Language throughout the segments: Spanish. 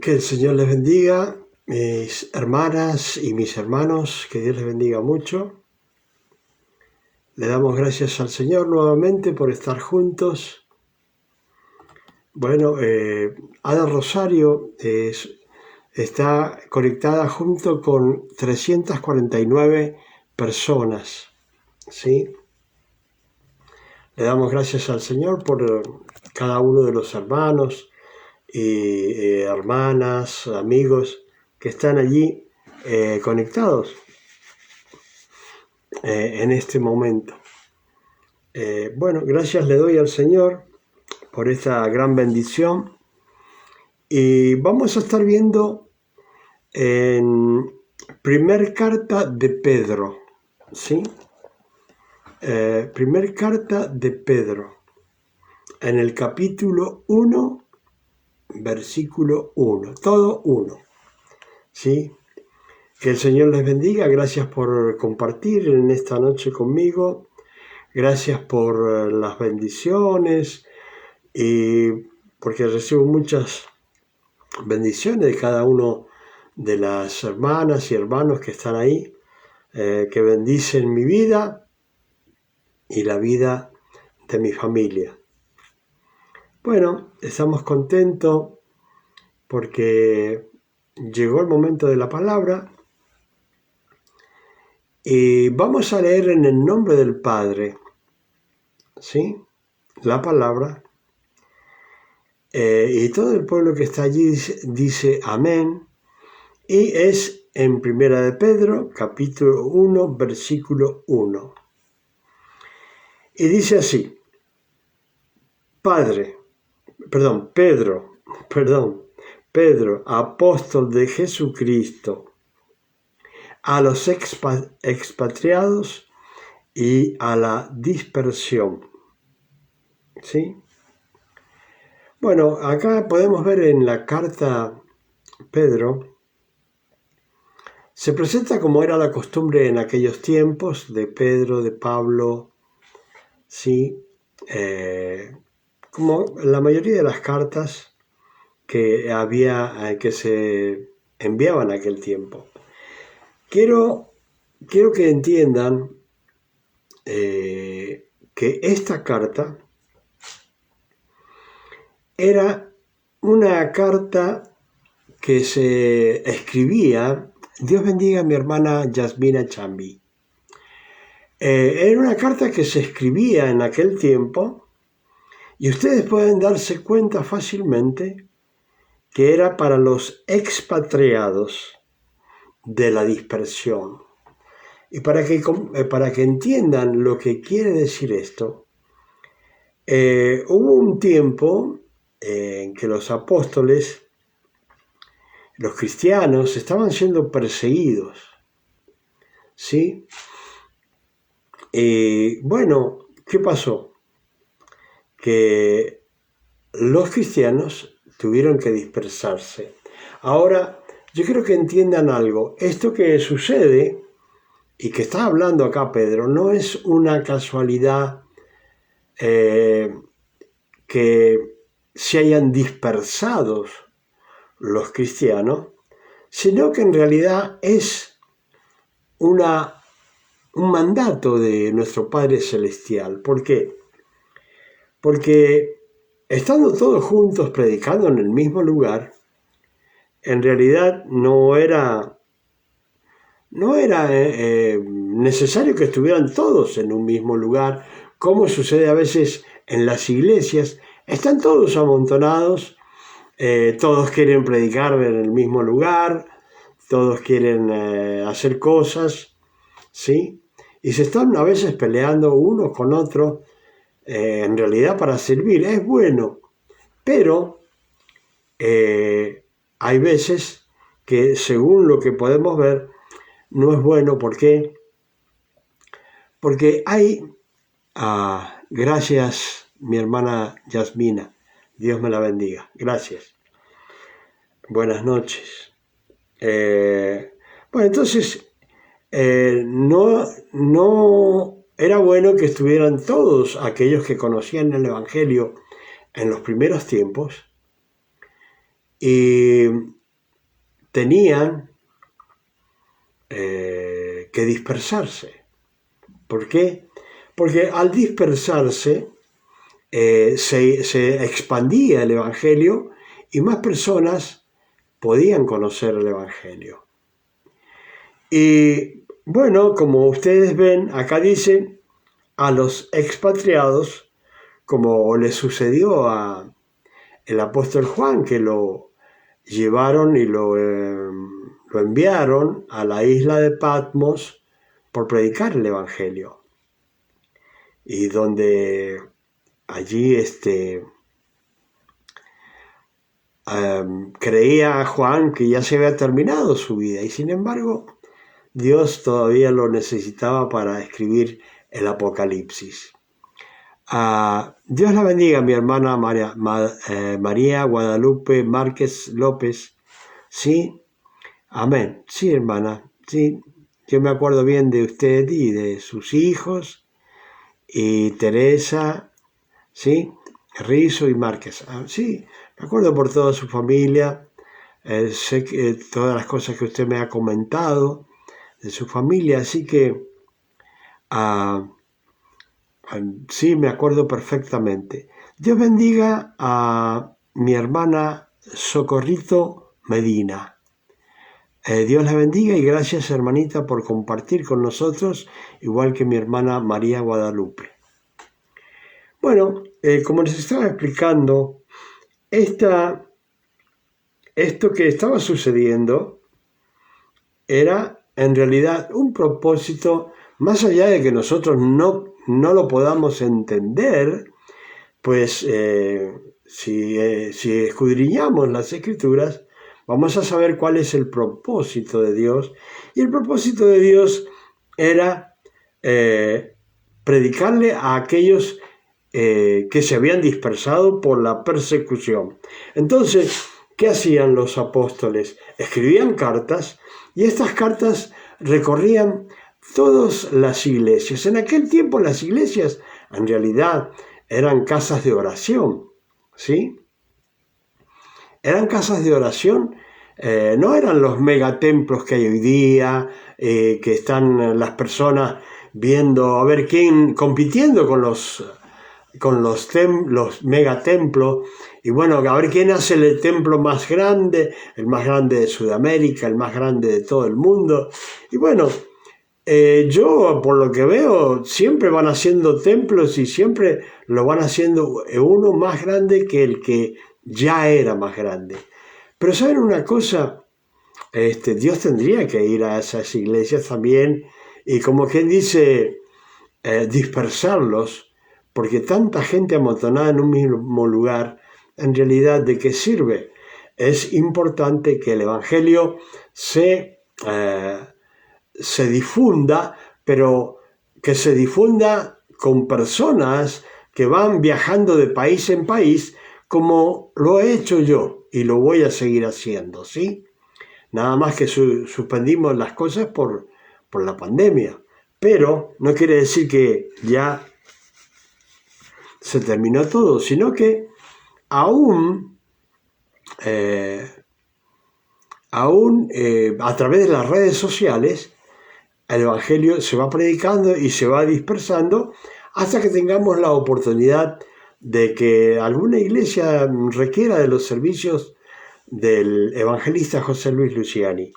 Que el Señor les bendiga, mis hermanas y mis hermanos, que Dios les bendiga mucho. Le damos gracias al Señor nuevamente por estar juntos. Bueno, Ada Rosario está conectada junto con 349 personas, ¿sí? Le damos gracias al Señor por cada uno de los hermanos y hermanas, amigos que están allí conectados en este momento. Bueno, gracias le doy al Señor por esta gran bendición y vamos a estar viendo en primer carta de Pedro, ¿sí? Primer carta de Pedro, en el capítulo 1, versículo 1, todo 1, ¿sí? Que el Señor les bendiga, gracias por compartir en esta noche conmigo, gracias por las bendiciones y porque recibo muchas bendiciones de cada uno de las hermanas y hermanos que están ahí, que bendicen mi vida y la vida de mi familia. Bueno, estamos contentos porque llegó el momento de la palabra y vamos a leer en el nombre del Padre, ¿sí? La palabra. Y todo el pueblo que está allí dice amén. Y es en Primera de Pedro, capítulo 1, versículo 1. Y dice así: Pedro, apóstol de Jesucristo, a los expatriados y a la dispersión. ¿Sí? Bueno, acá podemos ver en la carta Pedro, se presenta como era la costumbre en aquellos tiempos de Pedro, de Pablo, ¿sí? Como la mayoría de las cartas que se enviaban en aquel tiempo. Quiero que entiendan que esta carta era una carta que se escribía. Dios bendiga a mi hermana Yasmina Chambi. Era una carta que se escribía en aquel tiempo y ustedes pueden darse cuenta fácilmente que era para los expatriados de la dispersión. Y para que entiendan lo que quiere decir esto, hubo un tiempo en que los apóstoles, los cristianos, estaban siendo perseguidos, ¿sí? Y bueno, ¿qué pasó? Que los cristianos tuvieron que dispersarse. Ahora, yo quiero que entiendan algo. Esto que sucede y que está hablando acá Pedro no es una casualidad que se hayan dispersado los cristianos, sino que en realidad es un mandato de nuestro Padre Celestial. ¿Por qué? Porque estando todos juntos predicando en el mismo lugar, en realidad no era necesario que estuvieran todos en un mismo lugar, como sucede a veces en las iglesias. Están todos amontonados, todos quieren predicar en el mismo lugar, todos quieren hacer cosas, ¿sí? Y se están a veces peleando unos con otros, en realidad para servir. Es bueno, pero hay veces que, según lo que podemos ver, no es bueno. ¿Por qué? Porque hay... gracias, mi hermana Yasmina. Dios me la bendiga. Gracias. Buenas noches. Bueno, entonces, no era bueno que estuvieran todos aquellos que conocían el Evangelio en los primeros tiempos, y tenían que dispersarse. ¿Por qué? Porque al dispersarse se expandía el Evangelio y más personas podían conocer el Evangelio. Y bueno, como ustedes ven, acá dice a los expatriados, como le sucedió a el apóstol Juan, que lo llevaron y lo enviaron a la isla de Patmos por predicar el Evangelio. Y donde allí creía Juan que ya se había terminado su vida, y sin embargo Dios todavía lo necesitaba para escribir el Apocalipsis. Dios la bendiga, mi hermana María Guadalupe Márquez López. Sí, amén. Sí, hermana, sí. Yo me acuerdo bien de usted y de sus hijos, y Teresa, sí, Rizo y Márquez. Sí, me acuerdo por toda su familia. Sé que todas las cosas que usted me ha comentado de su familia, así que sí, me acuerdo perfectamente. Dios bendiga a mi hermana Socorrito Medina. Dios la bendiga y gracias, hermanita, por compartir con nosotros, igual que mi hermana María Guadalupe. Bueno, como les estaba explicando, esto que estaba sucediendo era en realidad un propósito, más allá de que nosotros no lo podamos entender, pues si escudriñamos las Escrituras, vamos a saber cuál es el propósito de Dios. Y el propósito de Dios era predicarle a aquellos que se habían dispersado por la persecución. Entonces, ¿qué hacían los apóstoles? Escribían cartas, y estas cartas recorrían todas las iglesias. En aquel tiempo las iglesias en realidad eran casas de oración, ¿sí? Eran casas de oración, no eran los megatemplos que hay hoy día, que están las personas viendo a ver quién, compitiendo con los megatemplos, y bueno, a ver quién hace el templo más grande, el más grande de Sudamérica, el más grande de todo el mundo. Y bueno, yo por lo que veo siempre van haciendo templos y siempre lo van haciendo uno más grande que el que ya era más grande. Pero ¿saben una cosa? Dios tendría que ir a esas iglesias también y, como quien dice, dispersarlos, porque tanta gente amontonada en un mismo lugar, en realidad, ¿de qué sirve? Es importante que el Evangelio se difunda, pero que se difunda con personas que van viajando de país en país, como lo he hecho yo y lo voy a seguir haciendo, ¿sí? Nada más que suspendimos las cosas por la pandemia, pero no quiere decir que ya se terminó todo, sino que aún a través de las redes sociales el Evangelio se va predicando y se va dispersando hasta que tengamos la oportunidad de que alguna iglesia requiera de los servicios del evangelista José Luis Luciani.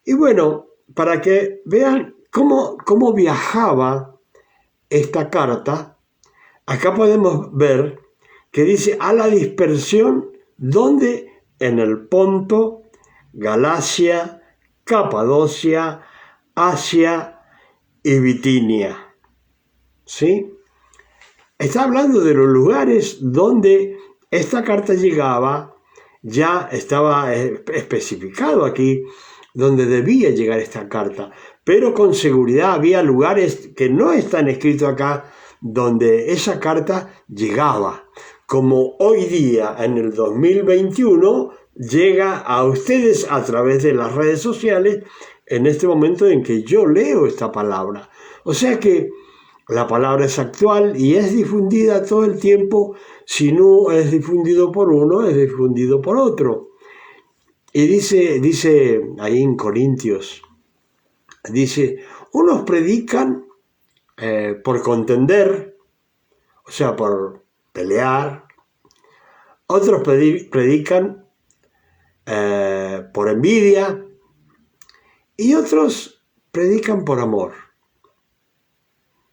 Y bueno, para que vean cómo viajaba esta carta, acá podemos ver que dice a la dispersión, donde en el Ponto, Galacia, Capadocia, Asia y Bitinia. ¿Sí? Está hablando de los lugares donde esta carta llegaba, ya estaba especificado aquí donde debía llegar esta carta, pero con seguridad había lugares que no están escritos acá donde esa carta llegaba, como hoy día en el 2021 llega a ustedes a través de las redes sociales en este momento en que yo leo esta palabra. O sea que la palabra es actual y es difundida todo el tiempo si no es difundido por uno, es difundido por otro. Y dice ahí en Corintios, dice, unos predican por contender, o sea, por pelear. Otros predican por envidia y otros predican por amor.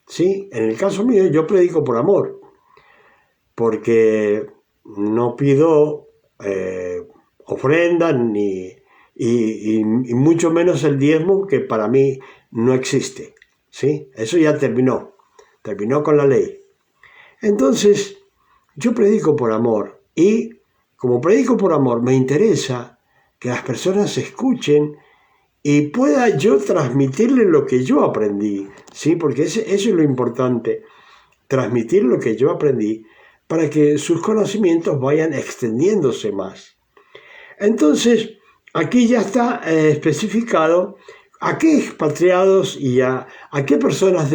¿Sí? En el caso mío, yo predico por amor, porque no pido ofrendas y mucho menos el diezmo, que para mí no existe. ¿Sí? Eso ya terminó con la ley. Entonces, yo predico por amor y como predico por amor, me interesa que las personas escuchen y pueda yo transmitirles lo que yo aprendí, ¿sí? Porque eso es lo importante, transmitir lo que yo aprendí para que sus conocimientos vayan extendiéndose más. Entonces, aquí ya está especificado a qué expatriados y a qué personas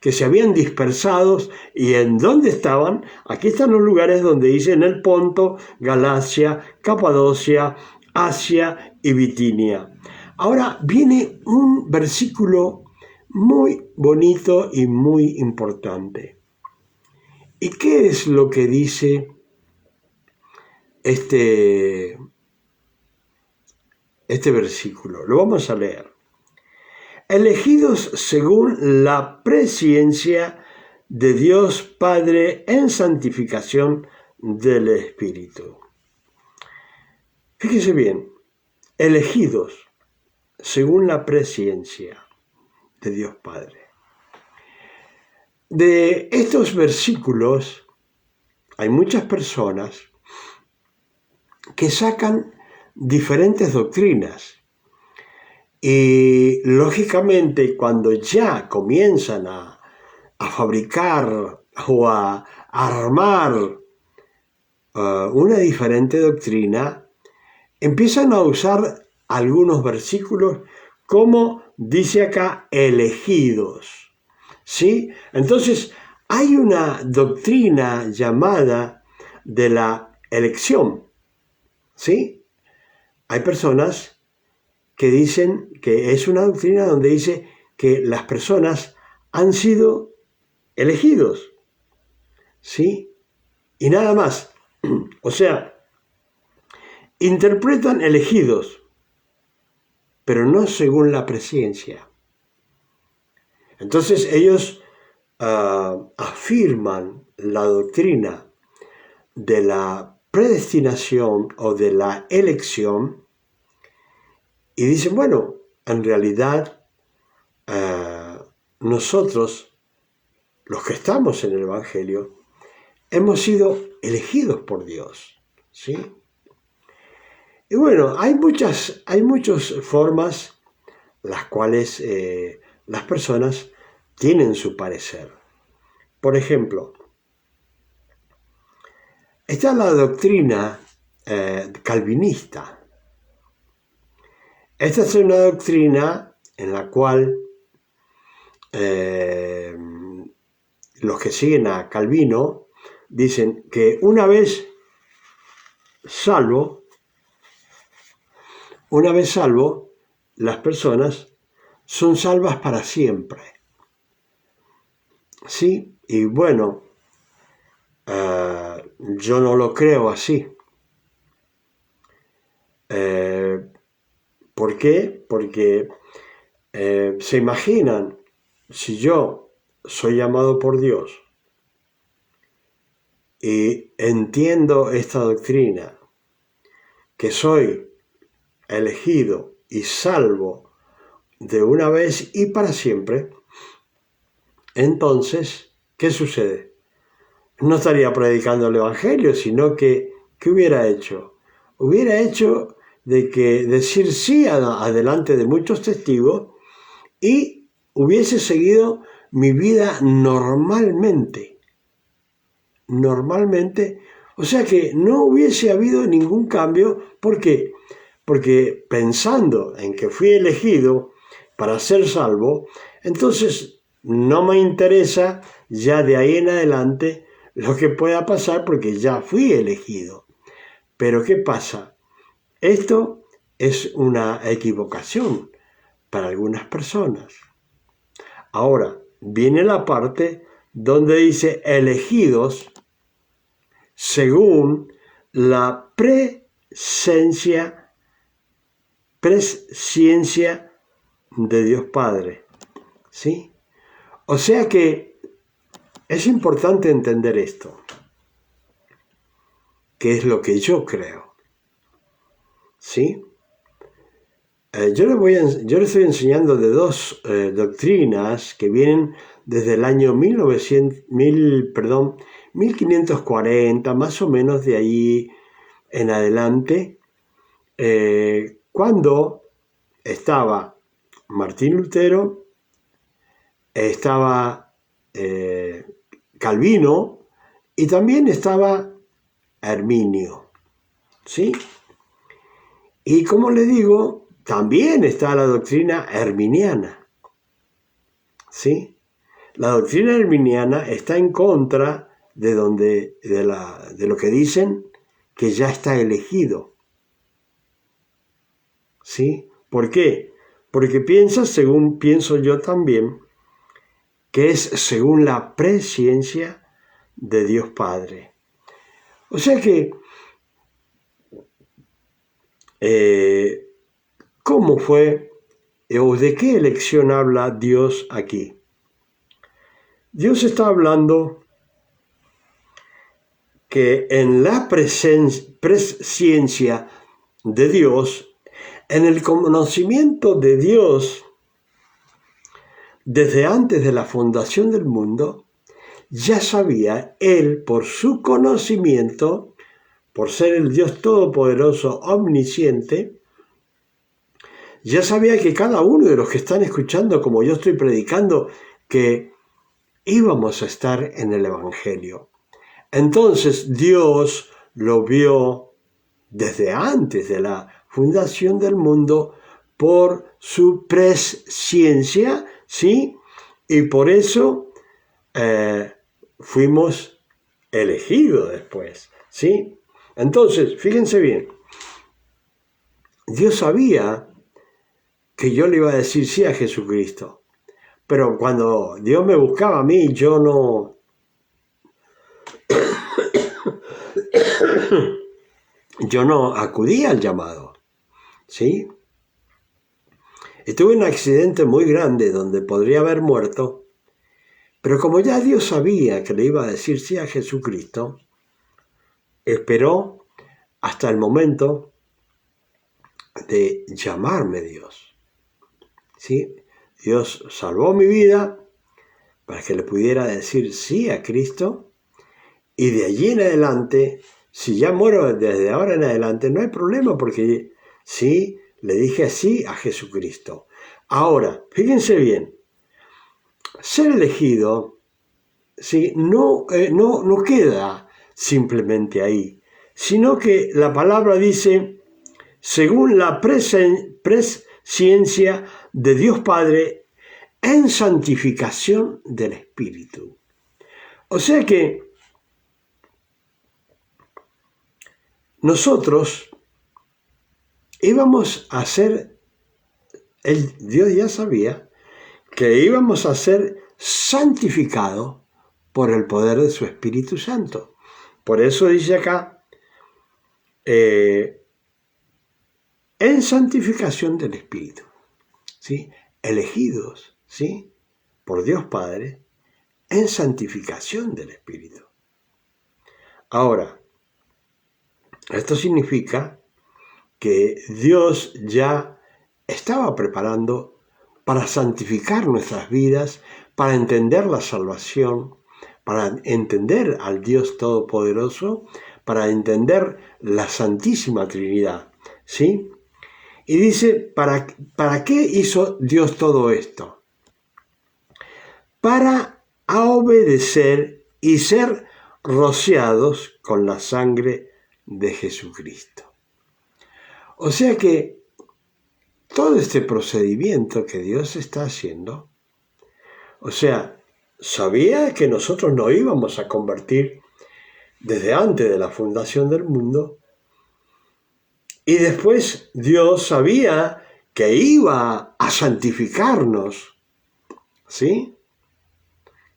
que se habían dispersado y en dónde estaban. Aquí están los lugares donde dice en el Ponto, Galacia, Capadocia, Asia y Bitinia. Ahora viene un versículo muy bonito y muy importante. ¿Y qué es lo que dice este versículo? Lo vamos a leer. Elegidos según la presciencia de Dios Padre en santificación del Espíritu. Fíjese bien, elegidos según la presciencia de Dios Padre. De estos versículos hay muchas personas que sacan diferentes doctrinas. Y lógicamente cuando ya comienzan a fabricar o a armar una diferente doctrina, empiezan a usar algunos versículos como dice acá, elegidos. ¿Sí? Entonces hay una doctrina llamada de la elección. ¿Sí? Hay personas que dicen que es una doctrina donde dice que las personas han sido elegidos, ¿sí? Y nada más. O sea, interpretan elegidos, pero no según la presciencia. Entonces ellos afirman la doctrina de la predestinación o de la elección y dicen, bueno, en realidad nosotros, los que estamos en el Evangelio, hemos sido elegidos por Dios, ¿sí? Y bueno, hay muchas formas las cuales las personas tienen su parecer. Por ejemplo, está la doctrina calvinista. Esta es una doctrina en la cual los que siguen a Calvino dicen que una vez salvo, las personas son salvas para siempre. ¿Sí? Y bueno, yo no lo creo así. ¿Por qué? Porque se imaginan, si yo soy llamado por Dios y entiendo esta doctrina, que soy elegido y salvo de una vez y para siempre, entonces, ¿qué sucede? No estaría predicando el Evangelio, sino que, ¿qué hubiera hecho? Hubiera hecho de que decir sí adelante de muchos testigos y hubiese seguido mi vida normalmente, o sea que no hubiese habido ningún cambio. ¿Por qué? Porque pensando en que fui elegido para ser salvo, entonces no me interesa ya de ahí en adelante lo que pueda pasar porque ya fui elegido. Pero ¿qué pasa? Esto es una equivocación para algunas personas. Ahora, viene la parte donde dice elegidos según la presciencia de Dios Padre. ¿Sí? O sea que es importante entender esto, que es lo que yo creo. ¿Sí? Yo le estoy enseñando de dos doctrinas que vienen desde el año 1540, más o menos de ahí en adelante, cuando estaba Martín Lutero, estaba Calvino y también estaba Arminio, ¿sí? Y como les digo, también está la doctrina arminiana, ¿sí? La doctrina arminiana está en contra de lo que dicen que ya está elegido, ¿sí? ¿Por qué? Porque piensa, según pienso yo también, que es según la presciencia de Dios Padre. O sea que, ¿cómo fue o de qué elección habla Dios aquí? Dios está hablando que en la presciencia de Dios, en el conocimiento de Dios, desde antes de la fundación del mundo, ya sabía Él, por su conocimiento, por ser el Dios todopoderoso, omnisciente, ya sabía que cada uno de los que están escuchando, como yo estoy predicando, que íbamos a estar en el Evangelio. Entonces Dios lo vio desde antes de la fundación del mundo por su presciencia, ¿sí? Y por eso fuimos elegidos después, ¿sí? Entonces, fíjense bien, Dios sabía que yo le iba a decir sí a Jesucristo, pero cuando Dios me buscaba a mí, yo no acudía al llamado, ¿sí? Y tuve un accidente muy grande donde podría haber muerto, pero como ya Dios sabía que le iba a decir sí a Jesucristo, esperó hasta el momento de llamarme Dios, ¿sí? Dios salvó mi vida para que le pudiera decir sí a Cristo, y de allí en adelante, si ya muero desde ahora en adelante, no hay problema porque sí, le dije sí a Jesucristo. Ahora, fíjense bien, ser elegido, ¿sí? no queda simplemente ahí, sino que la palabra dice, según la presciencia de Dios Padre, en santificación del Espíritu. O sea que nosotros íbamos a ser, Dios ya sabía que íbamos a ser santificados por el poder de su Espíritu Santo. Por eso dice acá, en santificación del Espíritu, ¿sí? Elegidos, ¿sí? Por Dios Padre, en santificación del Espíritu. Ahora, esto significa que Dios ya estaba preparando para santificar nuestras vidas, para entender la salvación, para entender al Dios Todopoderoso, para entender la Santísima Trinidad, ¿sí? Y dice, ¿para qué hizo Dios todo esto? Para obedecer y ser rociados con la sangre de Jesucristo. O sea que todo este procedimiento que Dios está haciendo, o sea, sabía que nosotros no íbamos a convertir desde antes de la fundación del mundo. Y después Dios sabía que iba a santificarnos, ¿sí?,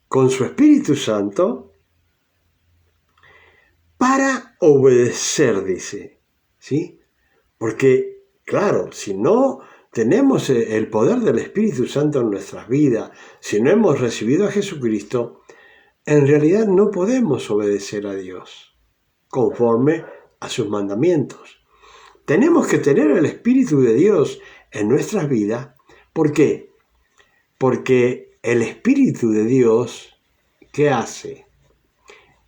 con su Espíritu Santo para obedecer, dice, ¿sí? Porque, claro, si no tenemos el poder del Espíritu Santo en nuestras vidas, si no hemos recibido a Jesucristo, en realidad no podemos obedecer a Dios conforme a sus mandamientos. Tenemos que tener el Espíritu de Dios en nuestras vidas. ¿Por qué? Porque el Espíritu de Dios, ¿qué hace?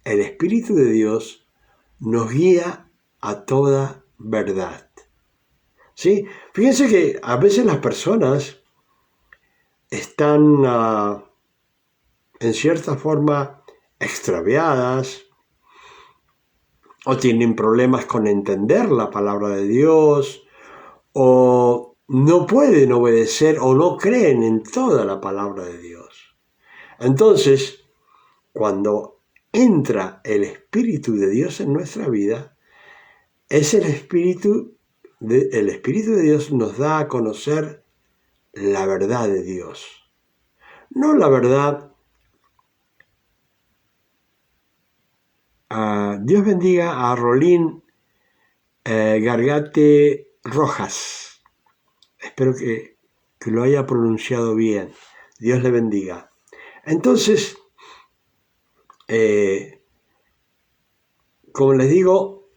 El Espíritu de Dios nos guía a toda verdad. ¿Sí? Fíjense que a veces las personas están en cierta forma extraviadas o tienen problemas con entender la palabra de Dios o no pueden obedecer o no creen en toda la palabra de Dios. Entonces, cuando entra el Espíritu de Dios en nuestra vida, es el Espíritu de Dios nos da a conocer la verdad de Dios. No la verdad. Dios bendiga a Rolín Gargate Rojas. Espero que lo haya pronunciado bien. Dios le bendiga. Entonces, como les digo,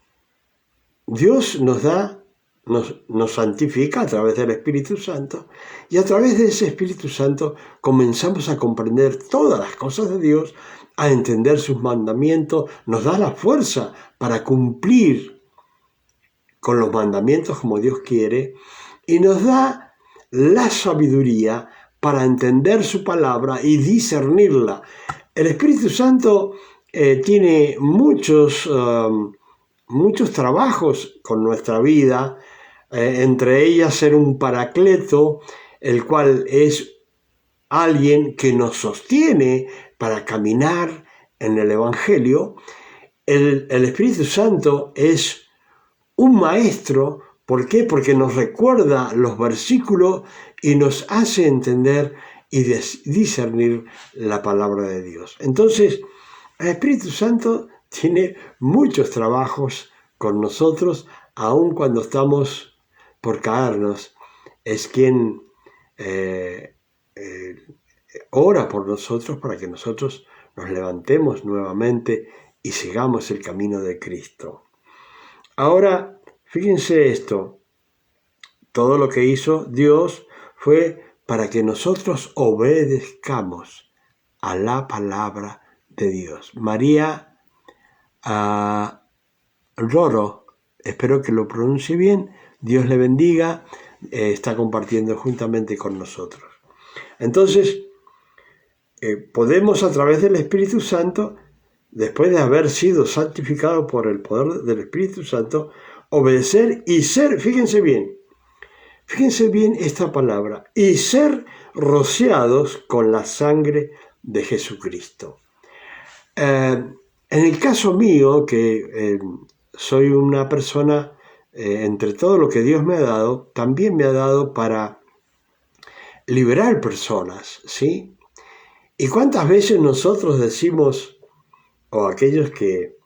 Dios nos santifica a través del Espíritu Santo, y a través de ese Espíritu Santo comenzamos a comprender todas las cosas de Dios, a entender sus mandamientos, nos da la fuerza para cumplir con los mandamientos como Dios quiere, y nos da la sabiduría para entender su palabra y discernirla. El Espíritu Santo tiene muchos trabajos con nuestra vida, entre ellas ser un paracleto, el cual es alguien que nos sostiene para caminar en el Evangelio. El Espíritu Santo es un maestro. ¿Por qué? Porque nos recuerda los versículos y nos hace entender y discernir la palabra de Dios. Entonces, el Espíritu Santo tiene muchos trabajos con nosotros, aun cuando estamos por caernos. Es quien ora por nosotros para que nosotros nos levantemos nuevamente y sigamos el camino de Cristo. Ahora, fíjense esto, todo lo que hizo Dios fue para que nosotros obedezcamos a la palabra de Dios. María Roro, espero que lo pronuncie bien, Dios le bendiga, está compartiendo juntamente con nosotros. Entonces, podemos a través del Espíritu Santo, después de haber sido santificados por el poder del Espíritu Santo, obedecer y ser, fíjense bien esta palabra, y ser rociados con la sangre de Jesucristo. En el caso mío, que soy una persona, entre todo lo que Dios me ha dado, también me ha dado para liberar personas, ¿sí? ¿Y cuántas veces nosotros decimos, o aquellos que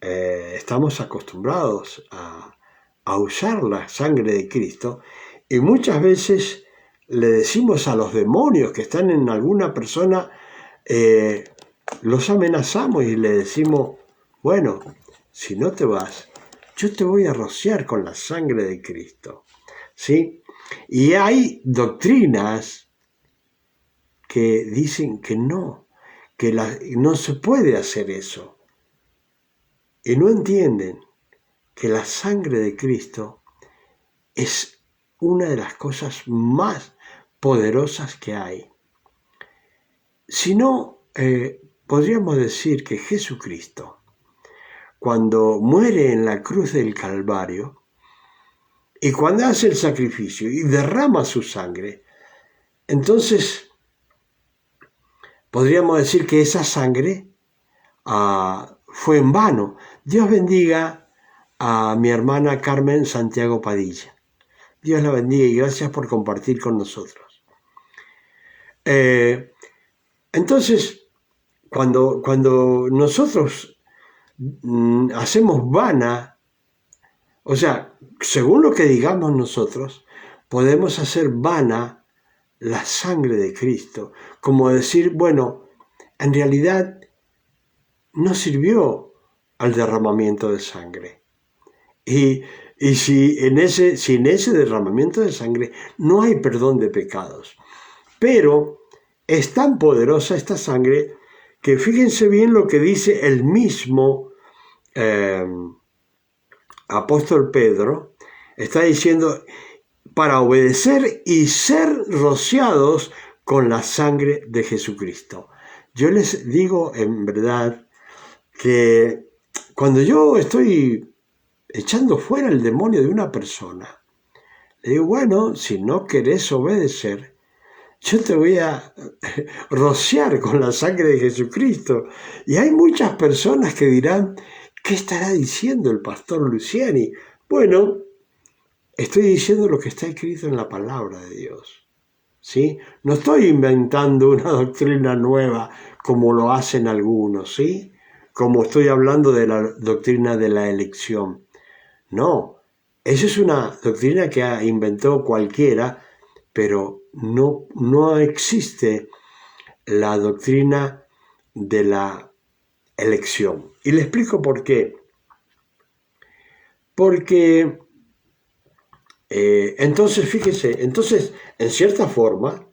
estamos acostumbrados a usar la sangre de Cristo, y muchas veces le decimos a los demonios que están en alguna persona, los amenazamos y le decimos, bueno, si no te vas, yo te voy a rociar con la sangre de Cristo, ¿sí? Y hay doctrinas que dicen que no se puede hacer eso. Y no entienden que la sangre de Cristo es una de las cosas más poderosas que hay. Si no, podríamos decir que Jesucristo, cuando muere en la cruz del Calvario, y cuando hace el sacrificio y derrama su sangre, entonces podríamos decir que esa sangre fue en vano. Dios bendiga a mi hermana Carmen Santiago Padilla. Dios la bendiga y gracias por compartir con nosotros. Entonces, cuando nosotros hacemos vana, o sea, según lo que digamos nosotros, podemos hacer vana la sangre de Cristo, como decir, bueno, en realidad no sirvió al derramamiento de sangre. Y si en ese derramamiento de sangre no hay perdón de pecados. Pero es tan poderosa esta sangre que fíjense bien lo que dice el mismo apóstol Pedro. Está diciendo, para obedecer y ser rociados con la sangre de Jesucristo. Yo les digo en verdad que cuando yo estoy echando fuera el demonio de una persona, le digo, bueno, si no querés obedecer, yo te voy a rociar con la sangre de Jesucristo. Y hay muchas personas que dirán, ¿qué estará diciendo el pastor Luciani? Bueno, estoy diciendo lo que está escrito en la palabra de Dios, ¿sí? No estoy inventando una doctrina nueva como lo hacen algunos, ¿sí? Como estoy hablando de la doctrina de la elección. No, esa es una doctrina que ha inventado cualquiera, pero no existe la doctrina de la elección. Y le explico por qué. Porque entonces, fíjese, en cierta forma,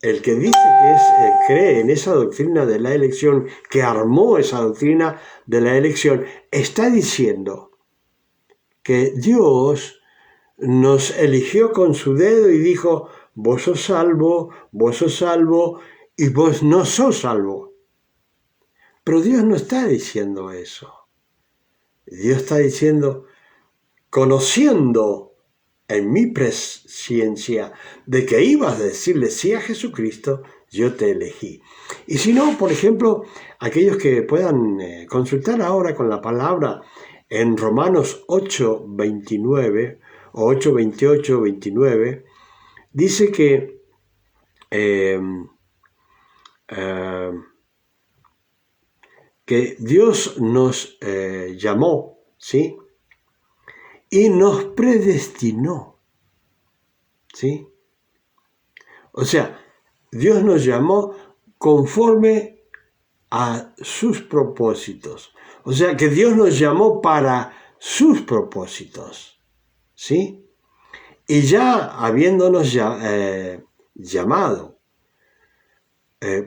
el que dice que cree en esa doctrina de la elección, que armó esa doctrina de la elección, está diciendo que Dios nos eligió con su dedo y dijo, vos sos salvo y vos no sos salvo. Pero Dios no está diciendo eso. Dios está diciendo, conociendo en mi presciencia de que ibas a decirle sí a Jesucristo, yo te elegí. Y si no, por ejemplo, aquellos que puedan consultar ahora con la palabra en Romanos 8:29 o 8:28, 29, dice que Dios nos llamó, ¿sí? Y nos predestinó, ¿sí? O sea, Dios nos llamó conforme a sus propósitos. O sea, que Dios nos llamó para sus propósitos, ¿sí? Y ya habiéndonos llamado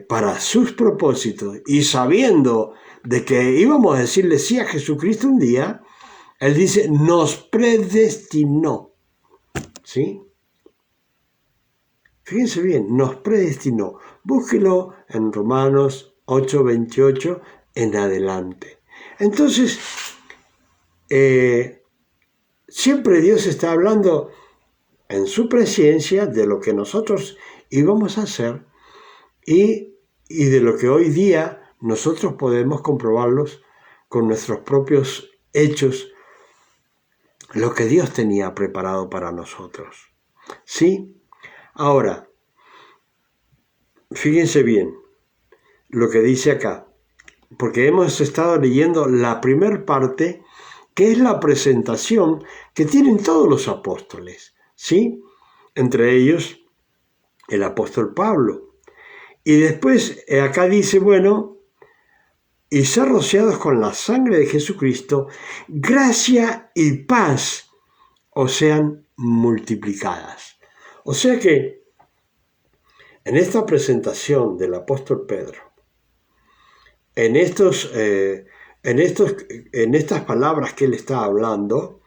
para sus propósitos y sabiendo de que íbamos a decirle sí a Jesucristo un día, Él dice, nos predestinó, ¿sí? Fíjense bien, nos predestinó. Búsquelo en Romanos 8:28 en adelante. Entonces, siempre Dios está hablando en su presencia de lo que nosotros íbamos a hacer y de lo que hoy día nosotros podemos comprobarlos con nuestros propios hechos, lo que Dios tenía preparado para nosotros. ¿Sí? Ahora, fíjense bien lo que dice acá, porque hemos estado leyendo la primera parte, que es la presentación que tienen todos los apóstoles, ¿sí? Entre ellos, el apóstol Pablo. Y después acá dice, bueno, y ser rociados con la sangre de Jesucristo, gracia y paz os sean multiplicadas. O sea que en esta presentación del apóstol Pedro, en estas palabras que él está hablando,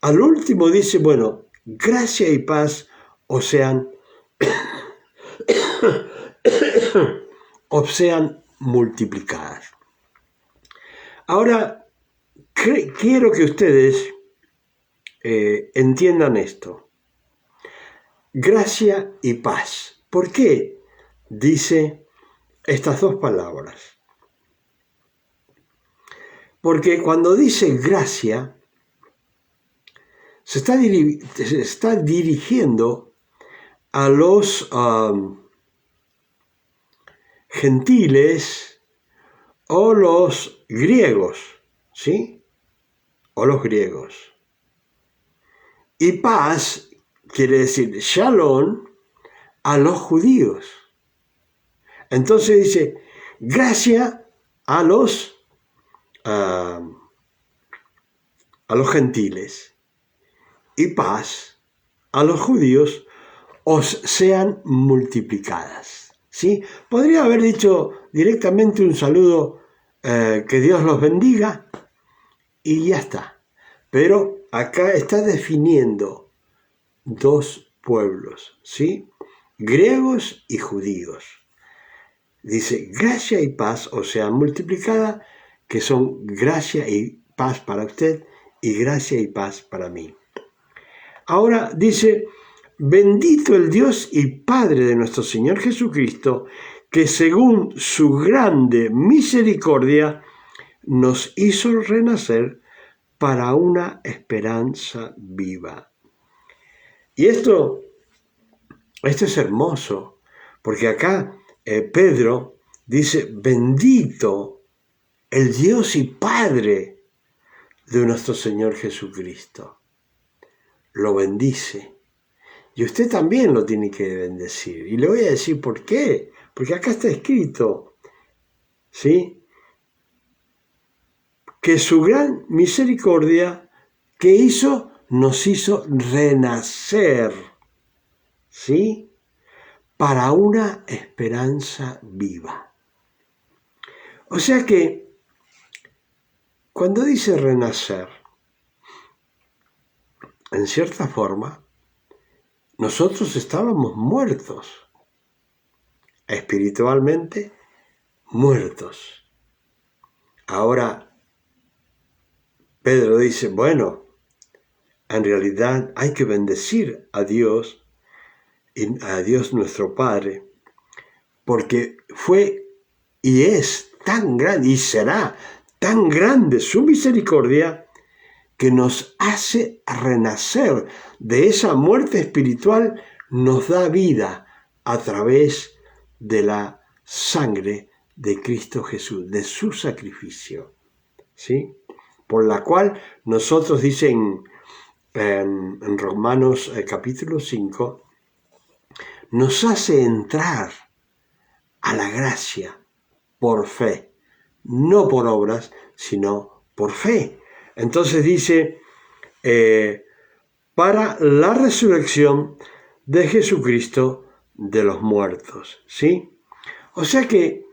al último dice, bueno, gracia y paz os sean multiplicadas. Ahora, quiero que ustedes entiendan esto. Gracia y paz. ¿Por qué dice estas dos palabras? Porque cuando dice gracia, se está dirigiendo a los gentiles o los griegos, ¿sí? O los griegos. Y paz quiere decir shalom a los judíos. Entonces dice, gracia a los gentiles y paz a los judíos os sean multiplicadas. ¿Sí? Podría haber dicho directamente un saludo, que Dios los bendiga, y ya está. Pero acá está definiendo dos pueblos, ¿sí? Griegos y judíos. Dice, gracia y paz os sean multiplicadas, que son gracia y paz para usted y gracia y paz para mí. Ahora dice, bendito el Dios y Padre de nuestro Señor Jesucristo, que según su grande misericordia nos hizo renacer para una esperanza viva. Y esto es hermoso, porque acá Pedro dice, bendito el Dios y Padre de nuestro Señor Jesucristo. Lo bendice. Y usted también lo tiene que bendecir. Y le voy a decir por qué. Porque acá está escrito, ¿sí? Que su gran misericordia que hizo, nos hizo renacer, ¿sí? Para una esperanza viva. O sea que, cuando dice renacer, en cierta forma, nosotros estábamos muertos, espiritualmente muertos. Ahora, Pedro dice, bueno, en realidad hay que bendecir a Dios nuestro Padre, porque fue y es tan grande y será tan grande su misericordia que nos hace renacer de esa muerte espiritual, nos da vida a través de la sangre de Cristo Jesús, de su sacrificio, ¿sí? Por la cual nosotros, dicen en Romanos capítulo 5, nos hace entrar a la gracia por fe, no por obras, sino por fe. Entonces dice, para la resurrección de Jesucristo de los muertos, ¿sí? O sea que,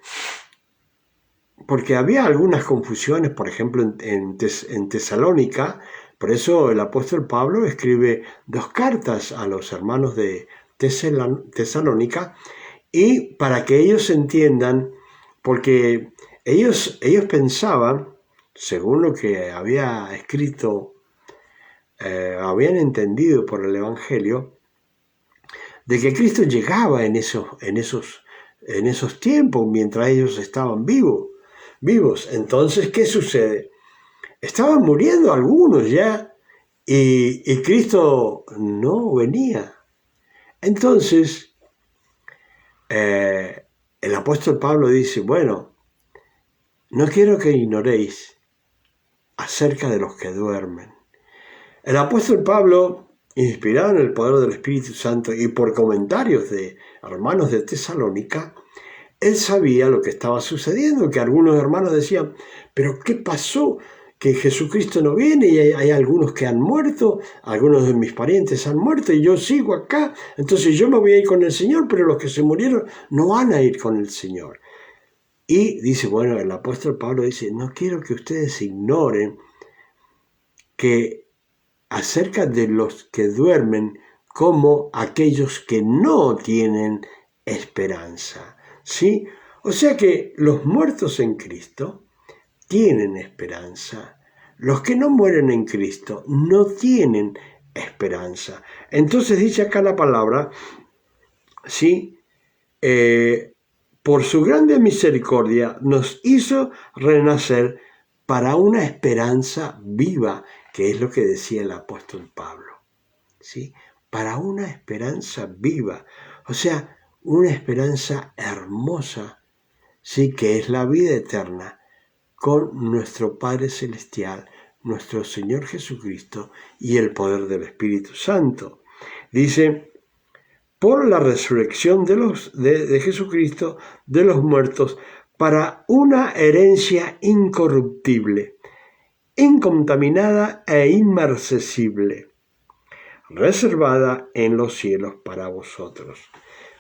porque había algunas confusiones, por ejemplo, en Tesalónica, por eso el apóstol Pablo escribe 2 cartas a los hermanos de Tesalónica, y para que ellos entiendan, porque ellos pensaban, según lo que había escrito, habían entendido por el Evangelio, de que Cristo llegaba en esos tiempos, mientras ellos estaban vivos. Entonces, ¿qué sucede? Estaban muriendo algunos ya, y Cristo no venía. Entonces, el apóstol Pablo dice, bueno, no quiero que ignoréis acerca de los que duermen. El apóstol Pablo, inspirado en el poder del Espíritu Santo y por comentarios de hermanos de Tesalónica, él sabía lo que estaba sucediendo, que algunos hermanos decían, pero ¿qué pasó? Que Jesucristo no viene y hay algunos que han muerto, algunos de mis parientes han muerto y yo sigo acá, entonces yo me voy a ir con el Señor, pero los que se murieron no van a ir con el Señor. Y dice, bueno, el apóstol Pablo dice, no quiero que ustedes ignoren que acerca de los que duermen como aquellos que no tienen esperanza, ¿sí? O sea que los muertos en Cristo tienen esperanza. Los que no mueren en Cristo no tienen esperanza. Entonces dice acá la palabra, ¿sí? Por su grande misericordia nos hizo renacer para una esperanza viva, que es lo que decía el apóstol Pablo, ¿sí? Para una esperanza viva, o sea, una esperanza hermosa, sí, que es la vida eterna con nuestro Padre Celestial, nuestro Señor Jesucristo y el poder del Espíritu Santo. Dice, por la resurrección de Jesucristo de los muertos, para una herencia incorruptible, incontaminada e inmarcesible, reservada en los cielos para vosotros.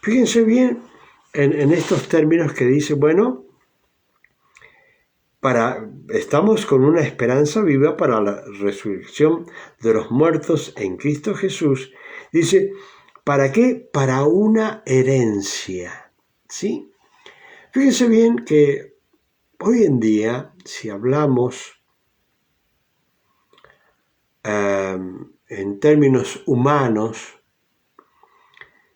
Fíjense bien en estos términos que dice, bueno, estamos con una esperanza viva para la resurrección de los muertos en Cristo Jesús. Dice, ¿para qué? Para una herencia, ¿sí? Fíjense bien que hoy en día, si hablamos en términos humanos,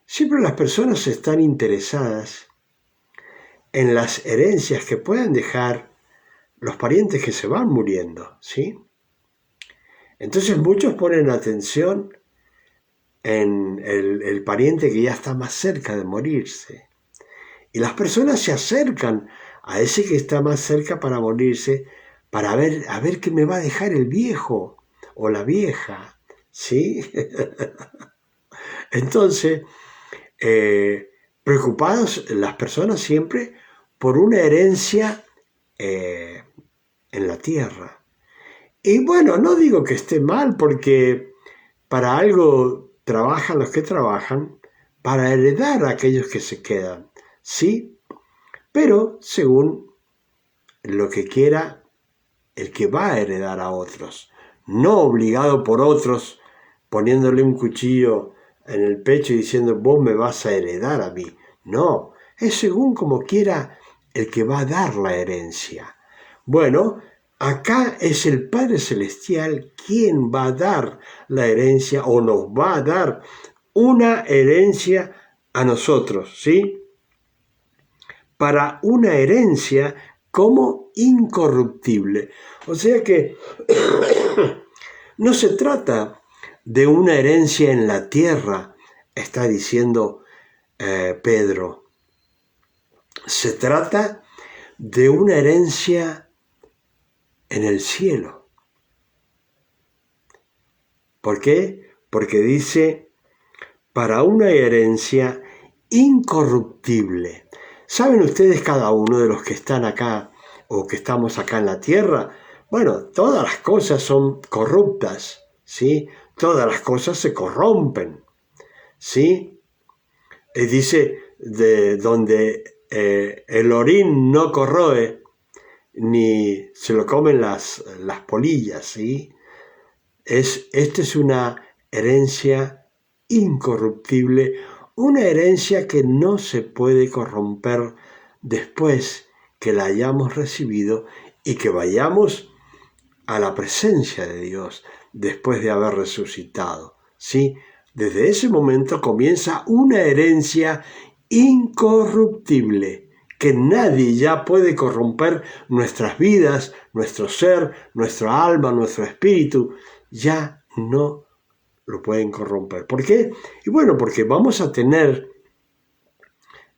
siempre las personas están interesadas en las herencias que puedan dejar los parientes que se van muriendo, ¿sí? Entonces muchos ponen atención en el pariente que ya está más cerca de morirse. Y las personas se acercan a ese que está más cerca para morirse, para ver, a ver qué me va a dejar el viejo o la vieja, ¿sí? Entonces, preocupados las personas siempre por una herencia en la tierra. Y bueno, no digo que esté mal, porque para algo trabajan los que trabajan, para heredar a aquellos que se quedan, ¿sí? Pero según lo que quiera el que va a heredar a otros, no obligado por otros, poniéndole un cuchillo en el pecho y diciendo, vos me vas a heredar a mí. No, es según como quiera el que va a dar la herencia. Bueno, acá es el Padre Celestial quien va a dar la herencia o nos va a dar una herencia a nosotros, ¿sí? Para una herencia como incorruptible. O sea que no se trata de una herencia en la tierra, está diciendo Pedro. Se trata de una herencia en el cielo. ¿Por qué? Porque dice, para una herencia incorruptible. ¿Saben ustedes, cada uno de los que están acá o que estamos acá en la tierra? Bueno, todas las cosas son corruptas, ¿sí? Todas las cosas se corrompen, ¿sí? Y dice, de donde el orín no corroe, ni se lo comen las polillas, ¿sí? Esta es una herencia incorruptible, una herencia que no se puede corromper después que la hayamos recibido y que vayamos a la presencia de Dios después de haber resucitado, ¿sí? Desde ese momento comienza una herencia incorruptible, que nadie ya puede corromper nuestras vidas, nuestro ser, nuestra alma, nuestro espíritu, ya no lo pueden corromper. ¿Por qué? Y bueno, porque vamos a tener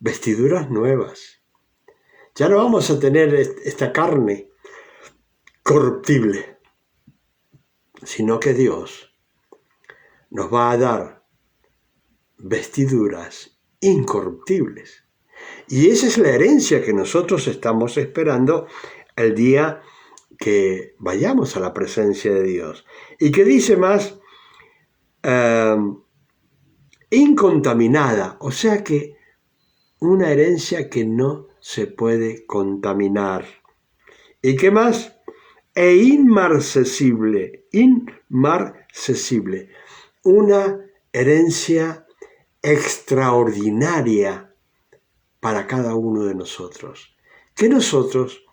vestiduras nuevas. Ya no vamos a tener esta carne corruptible, sino que Dios nos va a dar vestiduras incorruptibles. Y esa es la herencia que nosotros estamos esperando el día que vayamos a la presencia de Dios. Y que dice más, incontaminada, o sea que una herencia que no se puede contaminar. ¿Y qué más? E inmarcesible, una herencia extraordinaria para cada uno de nosotros, que nosotros,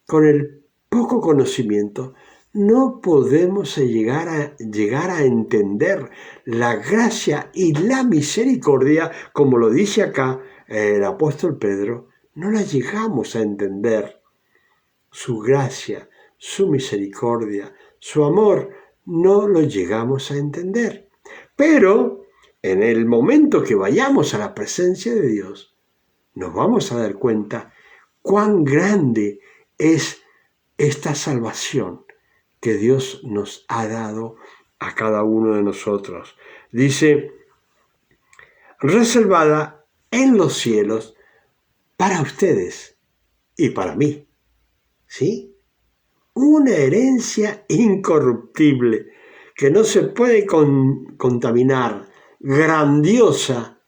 con el poco conocimiento, no podemos llegar a entender la gracia y la misericordia, como lo dice acá el apóstol Pedro, no la llegamos a entender, su gracia, su misericordia, su amor, no lo llegamos a entender. Pero en el momento que vayamos a la presencia de Dios, nos vamos a dar cuenta cuán grande es esta salvación que Dios nos ha dado a cada uno de nosotros. Dice, reservada en los cielos para ustedes y para mí. ¿Sí? Una herencia incorruptible que no se puede contaminar, grandiosa,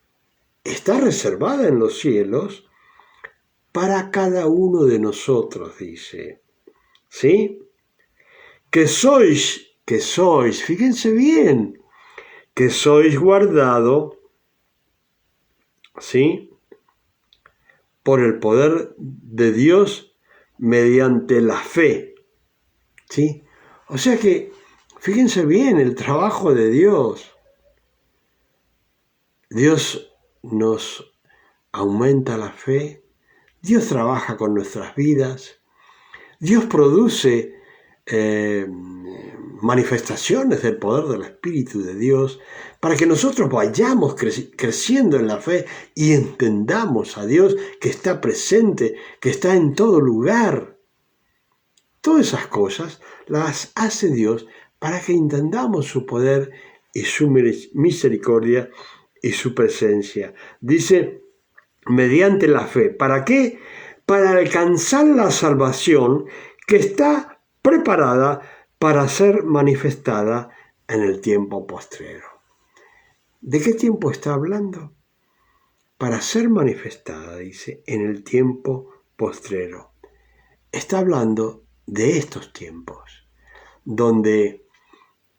está reservada en los cielos para cada uno de nosotros, dice. ¿Sí? Que sois, fíjense bien, que sois guardado, ¿sí? Por el poder de Dios mediante la fe, ¿sí? O sea que, fíjense bien, el trabajo de Dios. Dios nos aumenta la fe, Dios trabaja con nuestras vidas, Dios produce manifestaciones del poder del Espíritu de Dios para que nosotros vayamos creciendo en la fe y entendamos a Dios que está presente, que está en todo lugar. Todas esas cosas las hace Dios para que entendamos su poder y su misericordia y su presencia. Dice, mediante la fe. ¿Para qué? Para alcanzar la salvación que está preparada para ser manifestada en el tiempo postrero. ¿De qué tiempo está hablando? Para ser manifestada, dice, en el tiempo postrero. Está hablando de estos tiempos, donde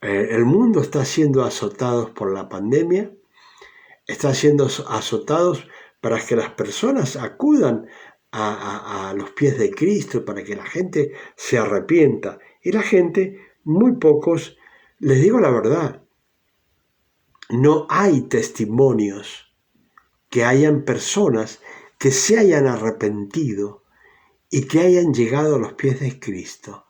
el mundo está siendo azotado por la pandemia, está siendo azotados para que las personas acudan a los pies de Cristo, para que la gente se arrepienta. Y la gente, muy pocos, les digo la verdad, no hay testimonios que hayan personas que se hayan arrepentido y que hayan llegado a los pies de Cristo,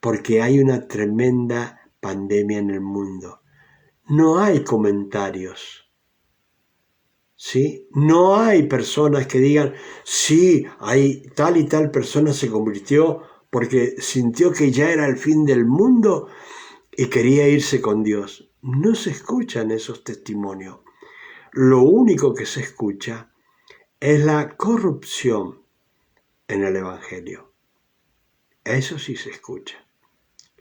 porque hay una tremenda pandemia en el mundo. No hay comentarios. ¿Sí? No hay personas que digan, sí, hay tal y tal persona se convirtió porque sintió que ya era el fin del mundo y quería irse con Dios. No se escuchan esos testimonios. Lo único que se escucha es la corrupción en el Evangelio. Eso sí se escucha,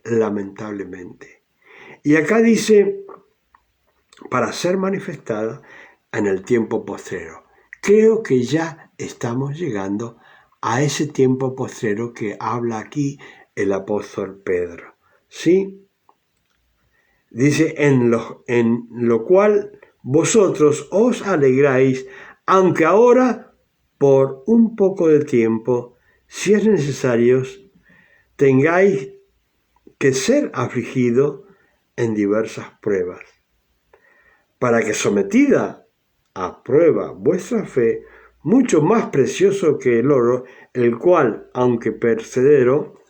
lamentablemente. Y acá dice, para ser manifestada en el tiempo postrero. Creo que ya estamos llegando a ese tiempo postrero que habla aquí el apóstol Pedro. ¿Sí? Dice, en lo cual vosotros os alegráis, aunque ahora, por un poco de tiempo, si es necesario, tengáis que ser afligido en diversas pruebas, para que sometida a prueba vuestra fe, mucho más precioso que el oro, el cual, aunque perecedero,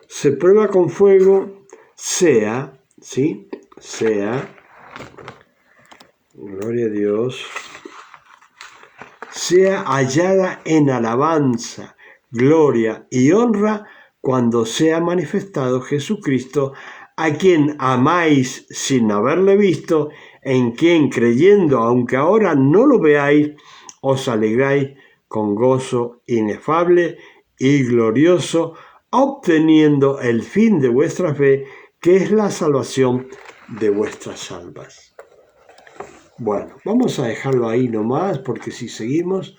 se prueba con fuego, sea, gloria a Dios, sea hallada en alabanza, gloria y honra cuando sea manifestado Jesucristo, a quien amáis sin haberle visto, en quien creyendo, aunque ahora no lo veáis, os alegráis con gozo inefable y glorioso, obteniendo el fin de vuestra fe, que es la salvación de vuestras almas. Bueno, vamos a dejarlo ahí nomás, porque si seguimos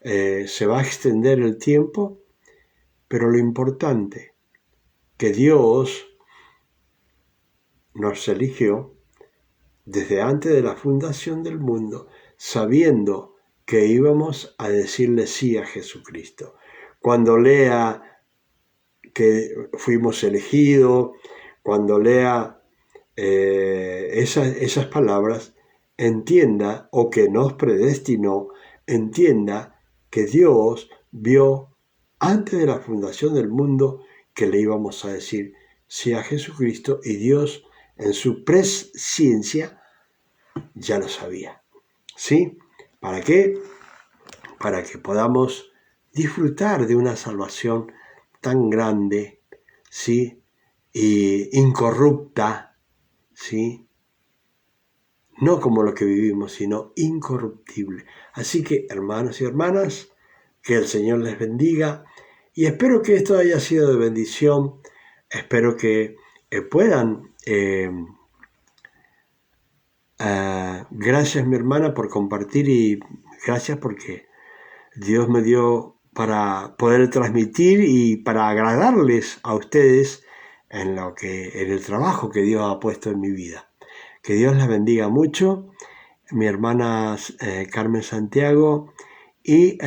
se va a extender el tiempo, pero lo importante, que Dios nos eligió desde antes de la fundación del mundo, sabiendo que íbamos a decirle sí a Jesucristo. Cuando lea que fuimos elegidos, cuando lea esas palabras, entienda, o que nos predestinó, entienda que Dios vio antes de la fundación del mundo que le íbamos a decir sí a Jesucristo, y Dios en su presciencia ya lo sabía. ¿Sí? ¿Para qué? Para que podamos disfrutar de una salvación tan grande, ¿sí? Y incorrupta, ¿sí? No como lo que vivimos, sino incorruptible. Así que, hermanos y hermanas, que el Señor les bendiga, y espero que esto haya sido de bendición. Espero que puedan... gracias, mi hermana, por compartir, y gracias porque Dios me dio para poder transmitir y para agradarles a ustedes en el trabajo que Dios ha puesto en mi vida. Que Dios les bendiga mucho, mi hermana Carmen Santiago, y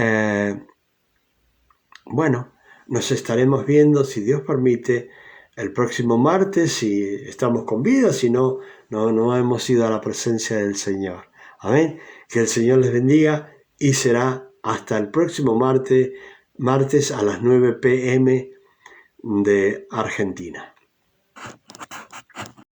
bueno, nos estaremos viendo, si Dios permite, el próximo martes, si estamos con vida, si no, no hemos ido a la presencia del Señor. Amén. Que el Señor les bendiga, y será hasta el próximo martes a las 9 p.m. de Argentina.